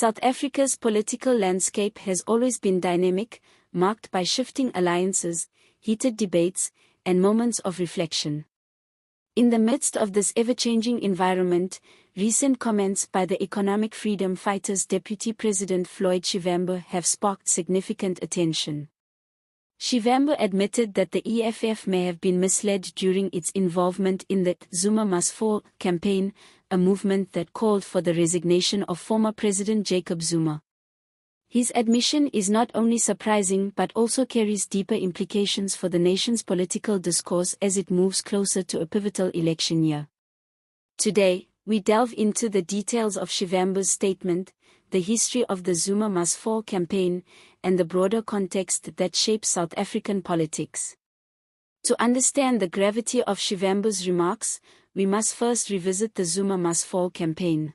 South Africa's political landscape has always been dynamic, marked by shifting alliances, heated debates, and moments of reflection. In the midst of this ever-changing environment, recent comments by the Economic Freedom Fighters' Deputy President Floyd have sparked significant attention. Shivambu admitted that the EFF may have been misled during its involvement in the Zuma Must Fall campaign, a movement that called for the resignation of former President Jacob Zuma. His admission is not only surprising but also carries deeper implications for the nation's political discourse as it moves closer to a pivotal election year. Today, we delve into the details of Shivambu's statement, the history of the Zuma Must Fall campaign, and the broader context that shapes South African politics. To understand the gravity of Shivambu's remarks, we must first revisit the Zuma Must Fall campaign.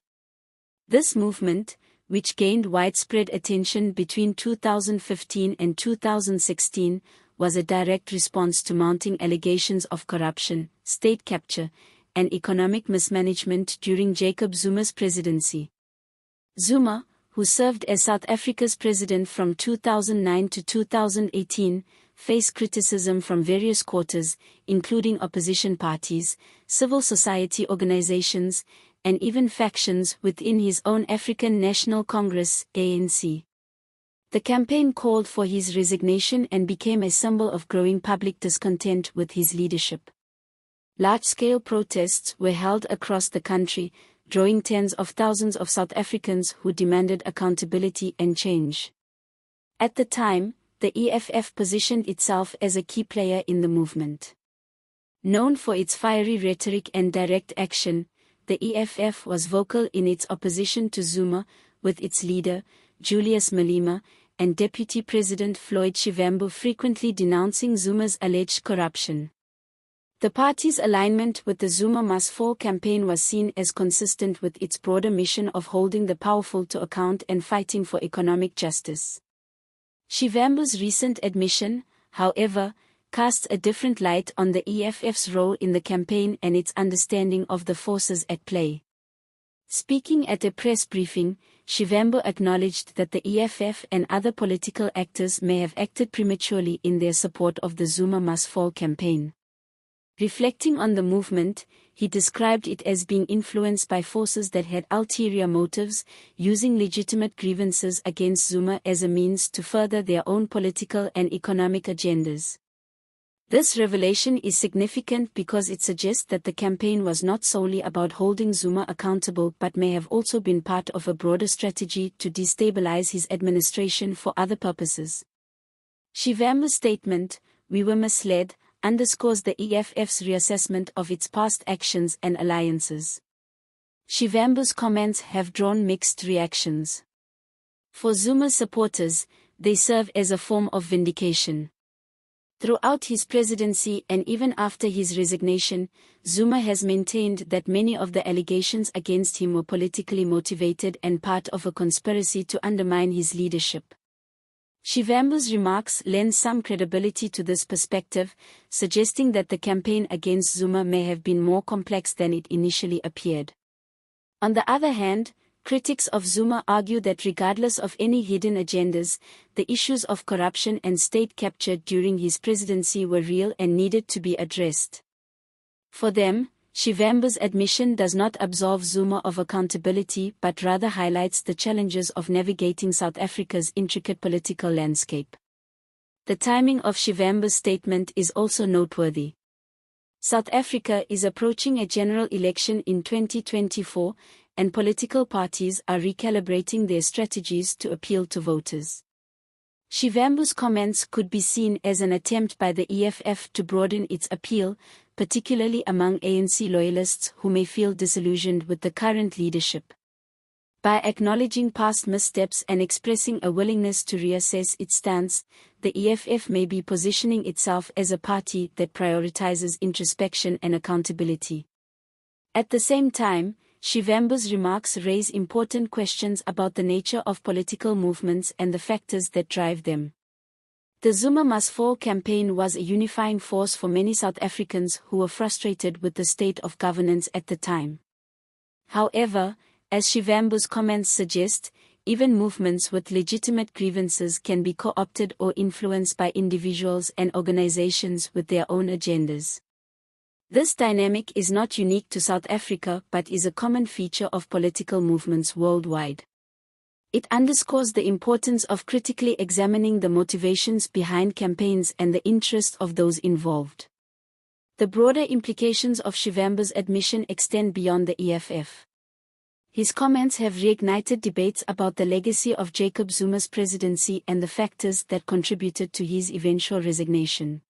This movement, which gained widespread attention between 2015 and 2016, was a direct response to mounting allegations of corruption, state capture, and economic mismanagement during Jacob Zuma's presidency. Zuma, who served as South Africa's president from 2009 to 2018, faced criticism from various quarters, including opposition parties, civil society organizations, and even factions within his own African National Congress, ANC. The campaign called for his resignation and became a symbol of growing public discontent with his leadership. Large-scale protests were held across the country, drawing tens of thousands of South Africans who demanded accountability and change. At the time, the EFF positioned itself as a key player in the movement. Known for its fiery rhetoric and direct action, the EFF was vocal in its opposition to Zuma, with its leader, Julius Malema, and Deputy President Floyd frequently denouncing Zuma's alleged corruption. The party's alignment with the Zuma Must Fall campaign was seen as consistent with its broader mission of holding the powerful to account and fighting for economic justice. Shivambu's recent admission, however, casts a different light on the EFF's role in the campaign and its understanding of the forces at play. Speaking at a press briefing, Shivambu acknowledged that the EFF and other political actors may have acted prematurely in their support of the Zuma Must Fall campaign. Reflecting on the movement, he described it as being influenced by forces that had ulterior motives, using legitimate grievances against Zuma as a means to further their own political and economic agendas. This revelation is significant because it suggests that the campaign was not solely about holding Zuma accountable but may have also been part of a broader strategy to destabilize his administration for other purposes. Shivambu's statement, "We were misled," underscores the EFF's reassessment of its past actions and alliances. Shivambu's comments have drawn mixed reactions. For Zuma's supporters, they serve as a form of vindication. Throughout his presidency and even after his resignation, Zuma has maintained that many of the allegations against him were politically motivated and part of a conspiracy to undermine his leadership. Shivambu's remarks lend some credibility to this perspective, suggesting that the campaign against Zuma may have been more complex than it initially appeared. On the other hand, critics of Zuma argue that regardless of any hidden agendas, the issues of corruption and state capture during his presidency were real and needed to be addressed. For them, Shivambu's admission does not absolve Zuma of accountability but rather highlights the challenges of navigating South Africa's intricate political landscape. The timing of Shivambu's statement is also noteworthy. South Africa is approaching a general election in 2024, and political parties are recalibrating their strategies to appeal to voters. Shivambu's comments could be seen as an attempt by the EFF to broaden its appeal, particularly among ANC loyalists who may feel disillusioned with the current leadership. By acknowledging past missteps and expressing a willingness to reassess its stance, the EFF may be positioning itself as a party that prioritizes introspection and accountability. At the same time, Shivambu's remarks raise important questions about the nature of political movements and the factors that drive them. The Zuma Must Fall campaign was a unifying force for many South Africans who were frustrated with the state of governance at the time. However, as Shivambu's comments suggest, Even movements with legitimate grievances can be co-opted or influenced by individuals and organizations with their own agendas. This dynamic is not unique to South Africa but is a common feature of political movements worldwide. It underscores the importance of critically examining the motivations behind campaigns and the interests of those involved. The broader implications of Shivambu's admission extend beyond the EFF. His comments have reignited debates about the legacy of Jacob Zuma's presidency and the factors that contributed to his eventual resignation.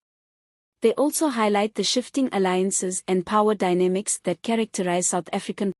They also highlight the shifting alliances and power dynamics that characterize South African